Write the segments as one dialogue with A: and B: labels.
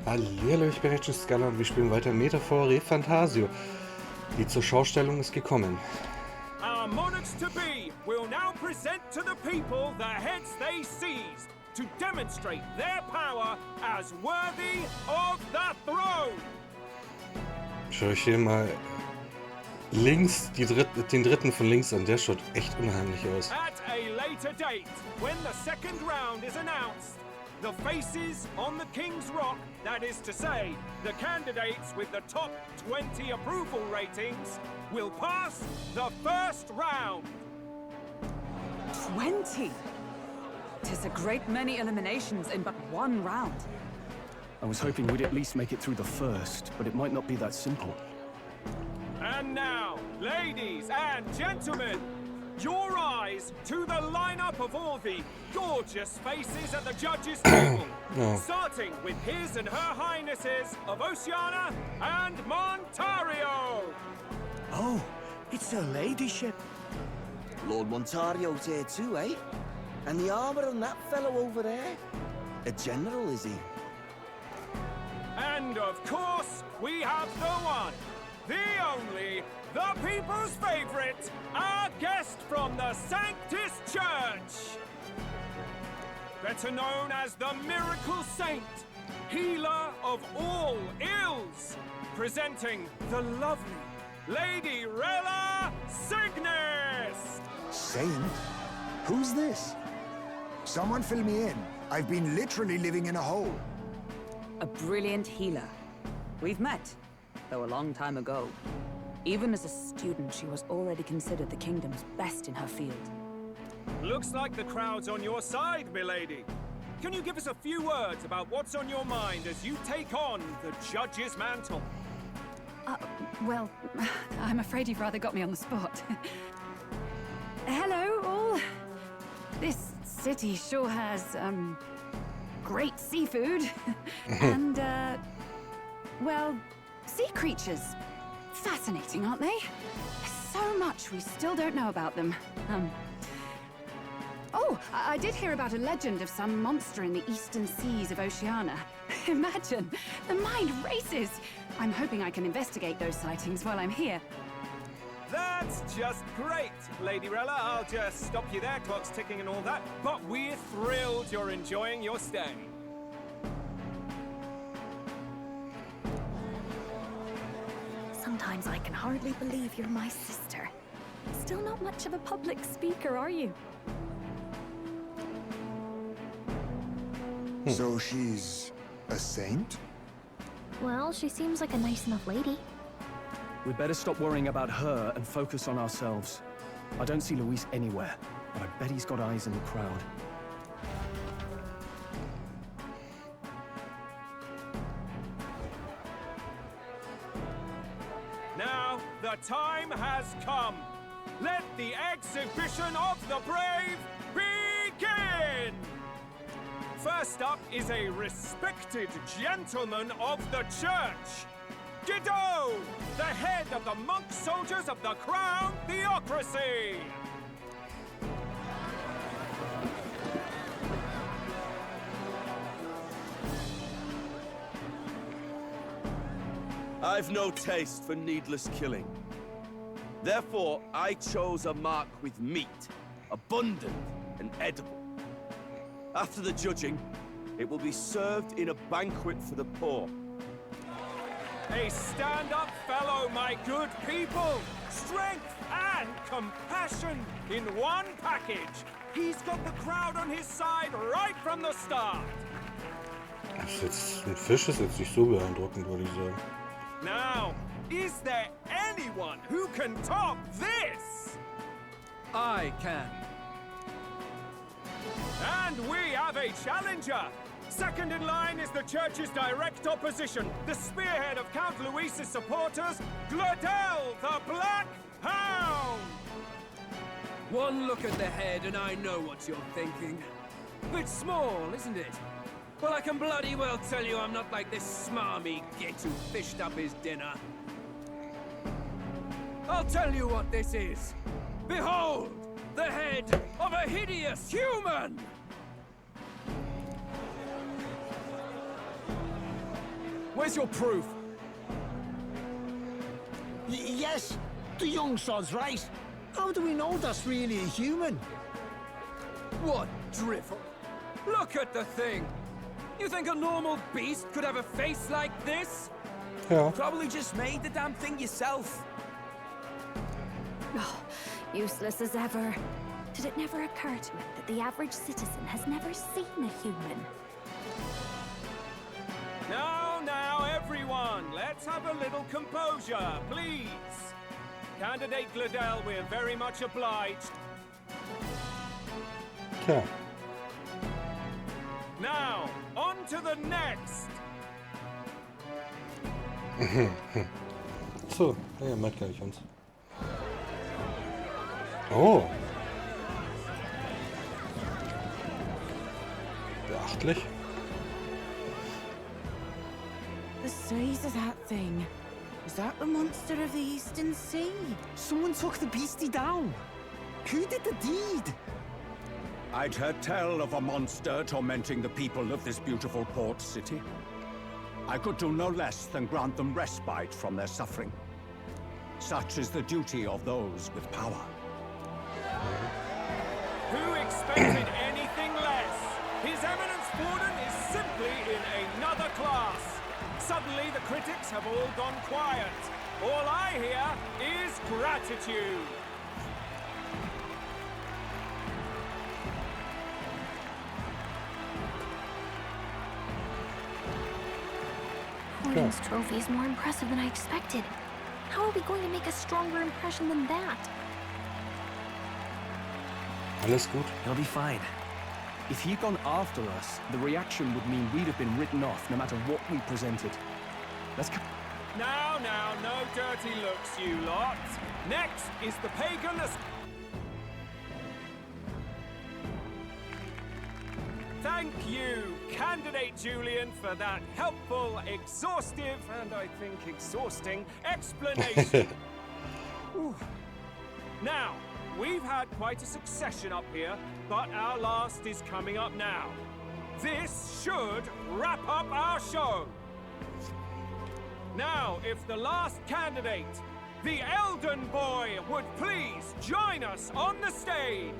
A: Hallihallo, ich bin jetzt Scaller und wir spielen weiter Metaphor Fantazio. Die Zurschaustellung ist gekommen.
B: Our monarchs to be will now present to the people the heads they seized to demonstrate their power as worthy of the throne.
A: Schau ich hier mal links den dritten von links an. Der schaut echt unheimlich aus.
B: At a later date, when the second round is announced, the faces on the King's Rock, that is to say, the candidates with the top 20 approval ratings, will pass the first round.
C: 20? 'Tis a great many eliminations in but one round.
D: I was hoping we'd at least make it through the first, but it might not be that simple.
B: And now, ladies and gentlemen, your eyes to the lineup of all the gorgeous faces at the judges' table, starting with his and her highnesses of Oceania and Montario.
E: Oh, it's a ladyship.
F: Lord Montario's here too, eh? And the armor on that fellow over there? A general, is he?
B: And of course, we have the one, the only, the people's favorite, our guest from the Sanctus Church. Better known as the Miracle Saint, healer of all ills, presenting the lovely Lady Rella Cygnus.
E: Saint? Who's this? Someone fill me in. I've been literally living in a hole.
C: A brilliant healer. We've met, though a long time ago. Even as a student, she was already considered the kingdom's best in her field.
B: Looks like the crowd's on your side, milady. Can you give us a few words about what's on your mind as you take on the judge's mantle?
G: Well, I'm afraid you've rather got me on the spot. Hello, all. This city sure has, great seafood. And, well, sea creatures. Fascinating, aren't they? There's so much we still don't know about them. Oh, I did hear about a legend of some monster in the eastern seas of Oceania. Imagine, the mind races. I'm hoping I can investigate those sightings while I'm here.
B: That's just great, Lady Rella. I'll just stop you there, clock's ticking and all that. But we're thrilled you're enjoying your stay.
G: Sometimes I can hardly believe you're my sister. Still not much of a public speaker, are you?
E: So she's a saint?
H: Well, she seems like a nice enough lady.
D: We'd better stop worrying about her and focus on ourselves. I don't see Luis anywhere, but I bet he's got eyes in the crowd.
B: Now, the time has come. Let the exhibition of the brave begin! First up is a respected gentleman of the church. Guido, the head of the monk soldiers of the Crown Theocracy.
I: I've no taste for needless killing. Therefore, I chose a mark with meat, abundant and edible. After the judging, it will be served in a banquet for the poor.
B: A stand-up fellow, my good people. Strength and compassion in one package. He's got the crowd on his side right from the start.
A: Ein Fisch ist jetzt nicht so beeindruckend, würde ich sagen.
B: Now, is there anyone who can top this?
J: I can.
B: And we have a challenger. Second in line is the church's direct opposition, the spearhead of Count Luis's supporters, Gladel the Black Hound.
J: One look at the head and I know what you're thinking. Bit small, isn't it? Well, I can bloody well tell you I'm not like this smarmy git who fished up his dinner. I'll tell you what this is. Behold, the head of a hideous human! Where's your proof?
K: Yes, the young sod's right. How do we know that's really a human?
J: What drivel? Look at the thing! You think a normal beast could have a face like this?
A: Ja.
F: Probably just made the damn thing yourself.
H: Oh, useless as ever. Did it never occur to it that the average citizen has never seen a human?
B: Now, everyone, let's have a little composure, please. Candidate Gladell, we're very much obliged.
A: Tja.
B: Now, on to the next.
A: So, ja, merkt gleich uns. Oh. Beachtlich.
L: The size of that thing. Is that the monster of the Eastern Sea?
K: Someone took the beastie down. Who did the deed?
M: I'd heard tell of a monster tormenting the people of this beautiful port city. I could do no less than grant them respite from their suffering. Such is the duty of those with power.
B: Who expected anything less? His Eminence Warden is simply in another class. Suddenly the critics have all gone quiet. All I hear is gratitude.
H: Warden's trophy is more impressive than I expected. How are we going to make a stronger impression than that?
A: Alles gut.
D: He'll be fine. If he'd gone after us, the reaction would mean we'd have been written off no matter what we presented. Let's go.
B: Now, no dirty looks, you lot. Next is the pagan. Thank you, Candidate Julian, for that helpful, exhaustive, and I think exhausting explanation. Ooh. Now, we've had quite a succession up here, but our last is coming up now. This should wrap up our show. Now, if the last candidate, the Elden Boy, would please join us on the stage.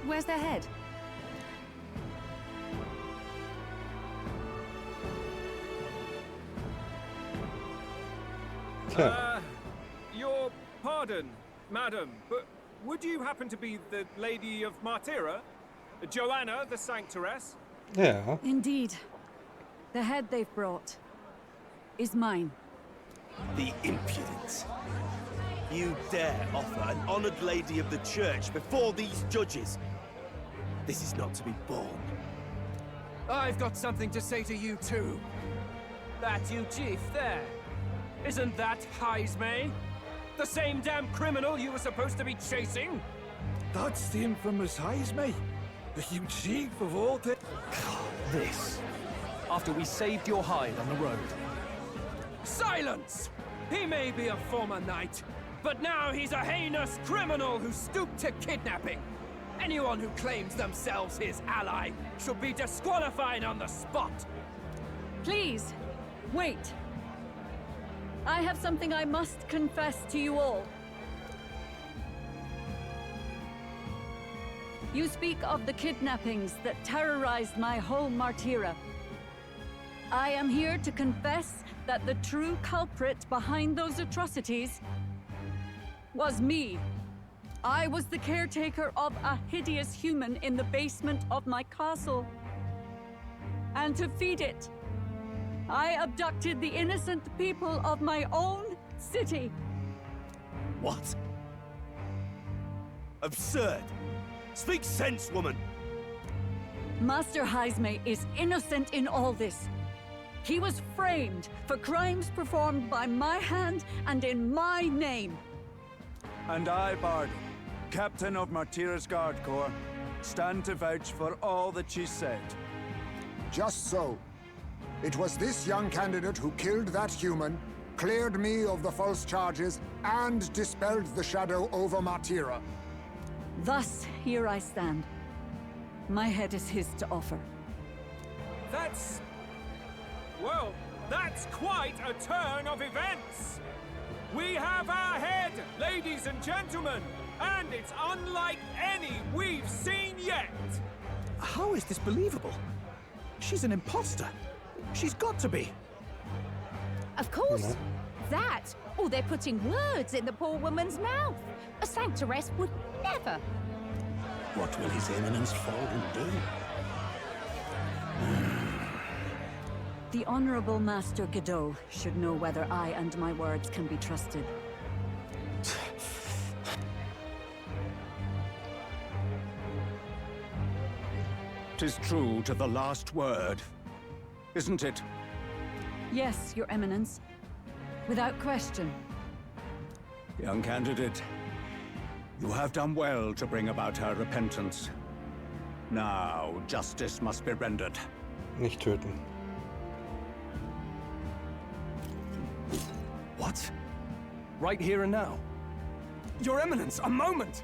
G: Where's their head?
B: Your pardon, madam, but would you happen to be the Lady of Martyra? Joanna, the Sanctoress?
A: Ja.
C: Indeed. The head they've brought is mine.
F: The impudence. You dare offer an honored lady of the church before these judges? This is not to be borne.
J: I've got something to say to you too. That you chief there. Isn't that Heismay? The same damn criminal you were supposed to be chasing?
K: That's the infamous Heismay. The huge chief of all the...
D: This. After we saved your hide on the road.
J: Silence! He may be a former knight, but now he's a heinous criminal who stooped to kidnapping. Anyone who claims themselves his ally should be disqualified on the spot.
C: Please, wait. I have something I must confess to you all. You speak of the kidnappings that terrorized my home, Martyra. I am here to confess that the true culprit behind those atrocities was me. I was the caretaker of a hideous human in the basement of my castle. And to feed it, I abducted the innocent people of my own city.
F: What? Absurd! Speak sense, woman!
C: Master Heismay is innocent in all this. He was framed for crimes performed by my hand and in my name.
N: And I, Bard, Captain of Martyra's Guard Corps, stand to vouch for all that she said.
E: Just so. It was this young candidate who killed that human, cleared me of the false charges, and dispelled the shadow over Martyra.
C: Thus, here I stand. My head is his to offer.
B: That's... well, that's quite a turn of events! We have our head, ladies and gentlemen, and it's unlike any we've seen yet!
D: How is this believable? She's an imposter. She's got to be.
G: Of course. That, or they're putting words in the poor woman's mouth. A sanctoress would never.
K: What will His Eminence Forden do?
C: The Honorable Master Godot should know whether I and my words can be trusted.
M: 'Tis true to the last word, isn't it?
C: Yes, Your Eminence. Without question.
M: Young candidate, you have done well to bring about her repentance. Now, justice must be rendered.
A: Nicht töten.
D: What? Right here and now? Your Eminence, a moment!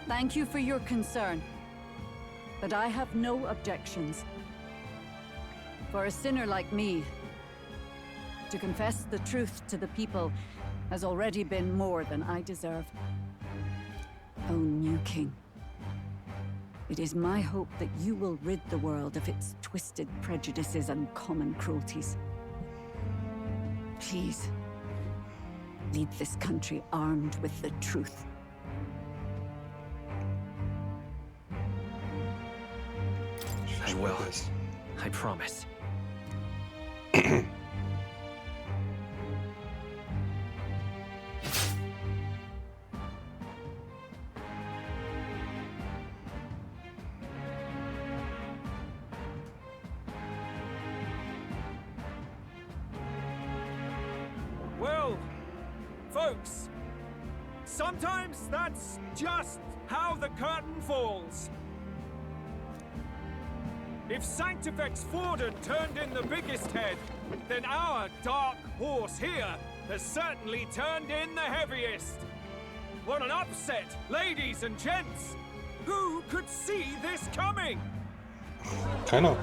C: Thank you for your concern. But I have no objections. For a sinner like me, to confess the truth to the people has already been more than I deserve. O new king, it is my hope that you will rid the world of its twisted prejudices and common cruelties. Please, lead this country armed with the truth.
D: I will. I promise.
B: Well, folks, sometimes that's just how the curtain falls. If Sanctifex Forden turned in the biggest head, then our dark horse here has certainly turned in the heaviest. What an upset, ladies and gents! Who could see this coming?
A: Keiner.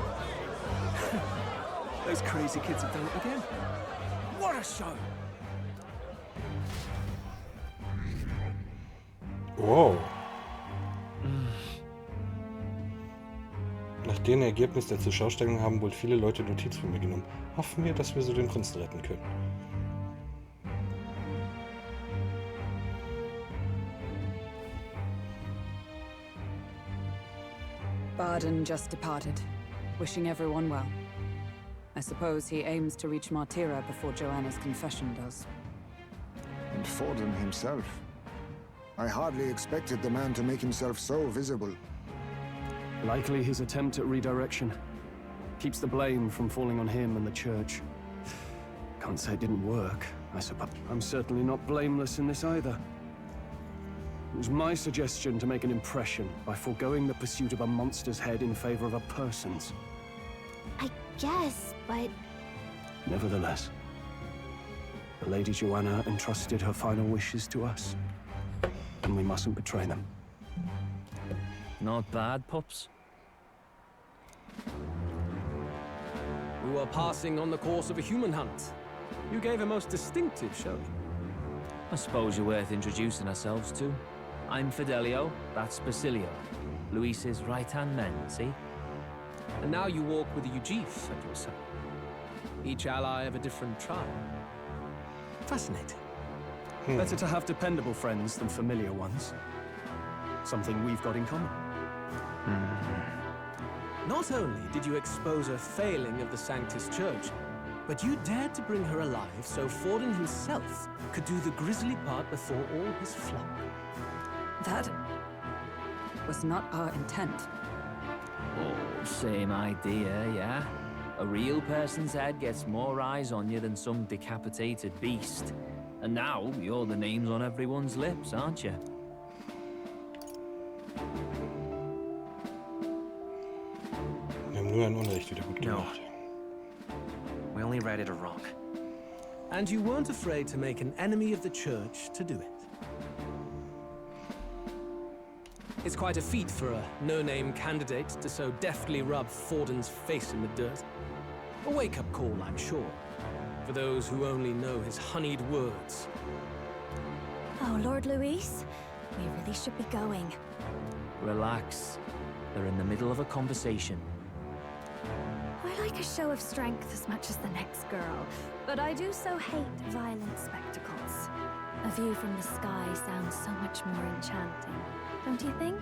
D: Those crazy kids have done it again.
B: What a show!
A: Wow. Nach dem Ergebnis der Zurschaustellung haben wohl viele Leute Notiz von mir genommen. Hoffen wir, dass wir so den Prinzen retten können.
O: Barden just departed, wishing everyone well. I suppose he aims to reach Martira before Joanna's confession does.
E: And Forden himself. I hardly expected the man to make himself so visible.
D: Likely his attempt at redirection. Keeps the blame from falling on him and the church. Can't say it didn't work, I suppose. I'm certainly not blameless in this either. It was my suggestion to make an impression by foregoing the pursuit of a monster's head in favor of a person's.
H: I guess, but...
D: Nevertheless, the Lady Joanna entrusted her final wishes to us, and we mustn't betray them.
P: Not bad, pups.
J: We were passing on the course of a human hunt. You gave a most distinctive showing.
P: I suppose you're worth introducing ourselves to. I'm Fidelio, that's Basilio. Luis's right-hand men, see?
J: And now you walk with the Ujif at your side. Each ally of a different tribe. Fascinating.
D: Better to have dependable friends than familiar ones. Something we've got in common.
J: Not only did you expose a failing of the Sanctus Church, but you dared to bring her alive so Forden himself could do the grisly part before all his flock.
O: That was not our intent.
P: Oh, same idea, yeah? A real person's head gets more eyes on you than some decapitated beast. And now, you're the names on everyone's lips, aren't you?
A: Wir haben nur ein Unrecht wieder gut gemacht.
Q: We only righted a wrong.
J: And you weren't afraid to make an enemy of the church to do it.
D: It's quite a feat for a no-name candidate to so deftly rub Forden's face in the dirt. A wake-up call, I'm sure, for those who only know his honeyed words.
H: Oh, Lord Luis, we really should be going.
P: Relax. They're in the middle of a conversation.
H: I like a show of strength as much as the next girl, but I do so hate violent spectacles. A view from the sky sounds so much more enchanting, don't you think?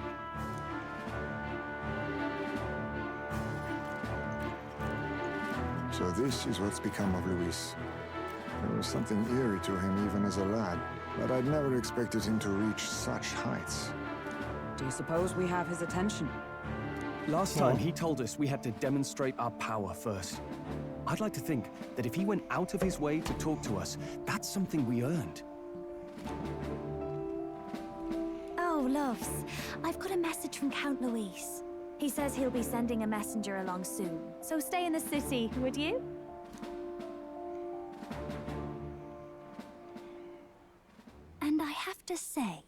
E: So this is what's become of Luis. There was something eerie to him even as a lad, but I'd never expected him to reach such heights.
O: Do you suppose we have his attention?
D: Last time he told us we had to demonstrate our power first. I'd like to think that if he went out of his way to talk to us, that's something we earned.
H: Oh, loves, I've got a message from Count Luis. He says he'll be sending a messenger along soon, so stay in the city, would you? And I have to say,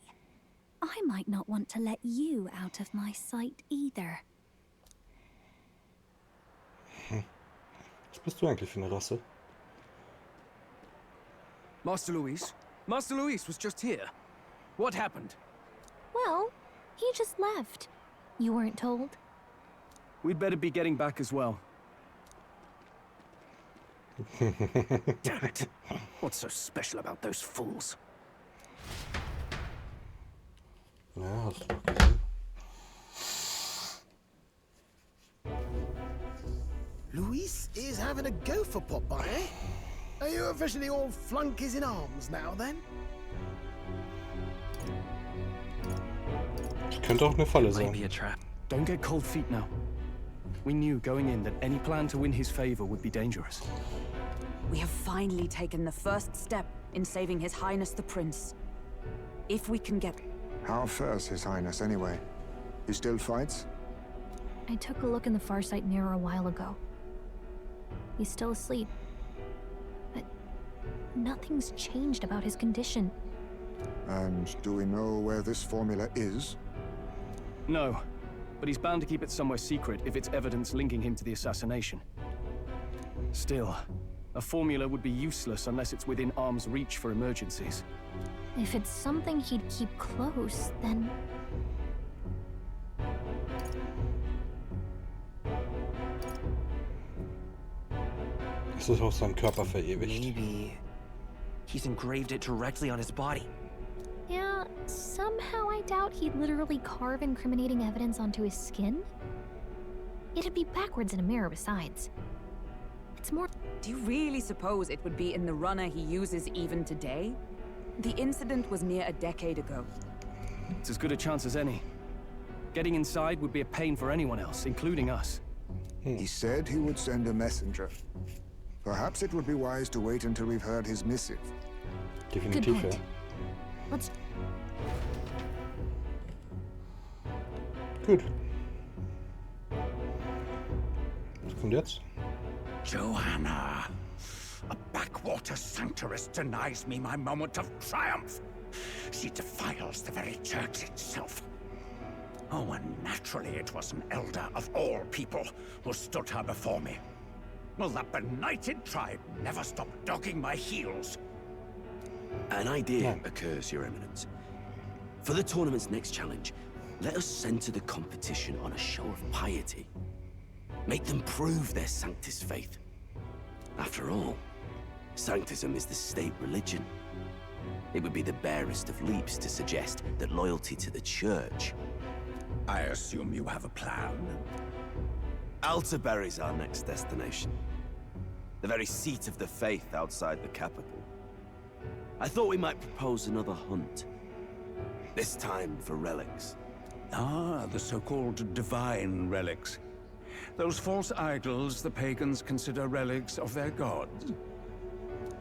H: I might not want to let you out of my sight either.
A: Was bist du eigentlich für eine Rasse?
D: Master Luis? Master Luis was just here. What happened?
H: Well, he just left. You weren't told?
D: We'd better be getting back as well. Damn it. What's so special about those fools?
A: Ja, hast du doch gesehen.
K: Luis is having a go for Popeye, eh? Are you officially all flunkies in arms now, then?
A: Könnte auch eine Falle
Q: Might
A: sein.
Q: be a trap.
D: Don't get cold feet now. We knew going in that any plan to win his favor would be dangerous.
O: We have finally taken the first step in saving His Highness the Prince. If we can get...
E: How fares His Highness anyway? He still fights?
H: I took a look in the Farsight mirror a while ago. He's still asleep. But nothing's changed about his condition.
E: And do we know where this formula is?
D: No, but he's bound to keep it somewhere secret if it's evidence linking him to the assassination. Still, a formula would be useless unless it's within arm's reach for emergencies.
H: If it's something he'd keep close, then...
A: Es ist auf seinem Körper verewigt.
Q: Maybe he's engraved it directly on his body.
H: Yeah, somehow I doubt he'd literally carve incriminating evidence onto his skin. It'd be backwards in a mirror besides. It's more...
O: Do you really suppose it would be in the runner he uses even today? The incident was near a decade ago.
D: It's as good a chance as any. Getting inside would be a pain for anyone else, including us.
E: He said he would send a messenger. Perhaps it would be wise to wait until we've heard his missive.
A: Definitiv, ja.
H: Let's...
A: Gut. Was kommt jetzt?
M: Joanna! A backwater sanctuarist denies me my moment of triumph! She defiles the very church itself. Oh, and naturally it was an elder of all people who stood her before me. Well, that benighted tribe never stopped dogging my heels.
R: An idea occurs, Your Eminence. For the tournament's next challenge, let us center the competition on a show of piety. Make them prove their Sanctus faith. After all, Sanctism is the state religion. It would be the barest of leaps to suggest that loyalty to the Church...
M: I assume you have a plan?
R: Altaberry's our next destination. The very seat of the faith outside the capital. I thought we might propose another hunt. This time for relics.
M: Ah, the so-called divine relics. Those false idols the pagans consider relics of their gods.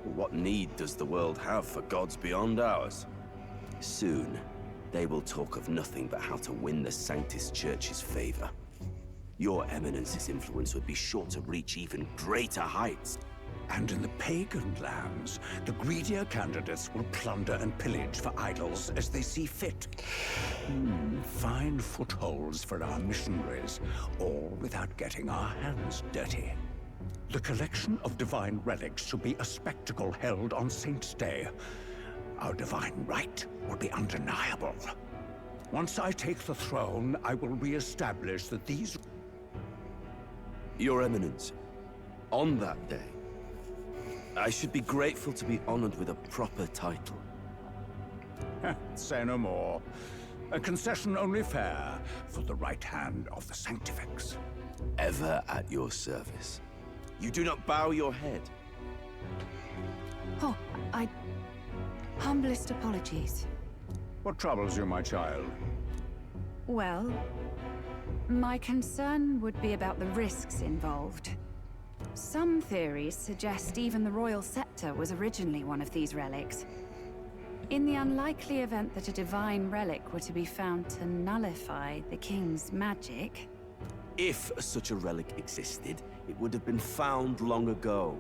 R: What need does the world have for gods beyond ours? Soon, they will talk of nothing but how to win the Sanctus Church's favor. Your Eminence's influence would be sure to reach even greater heights.
M: And in the pagan lands, the greedier candidates will plunder and pillage for idols as they see fit. Fine footholds for our missionaries, all without getting our hands dirty. The collection of divine relics should be a spectacle held on Saint's Day. Our divine right will be undeniable. Once I take the throne, I will re-establish that these...
R: Your Eminence, on that day, I should be grateful to be honored with a proper title.
M: Say no more. A concession only fair for the right hand of the Sanctifex.
R: Ever at your service. You do not bow your head.
G: Oh, humblest apologies.
M: What troubles you, my child?
G: Well, my concern would be about the risks involved. Some theories suggest even the royal scepter was originally one of these relics. In the unlikely event that a divine relic were to be found to nullify the king's magic...
R: If such a relic existed, it would have been found long ago.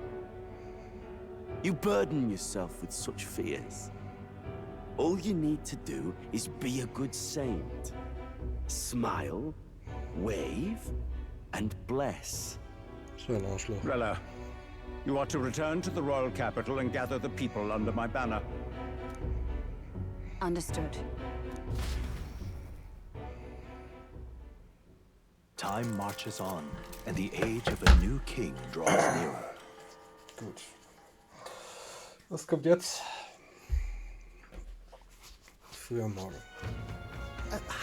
R: You burden yourself with such fears. All you need to do is be a good saint. Smile, wave, and bless.
M: Rella, you are to return to the royal capital and gather the people under my banner.
G: Understood.
S: Time marches on, and the age of a new king draws nearer.
A: Gut. Was kommt jetzt? Früher Morgen.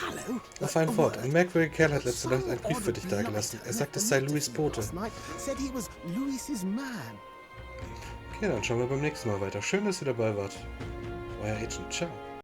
K: Hello?
A: Auf ein Wort. Ein merkwürdiger Kerl hat letzte Nacht einen Brief für dich dagelassen. Er sagt, es sei Louis' Bote.
K: Said he was Louis's man.
A: Okay, dann schauen wir beim nächsten Mal weiter. Schön, dass ihr dabei wart. Euer Agent. Ciao.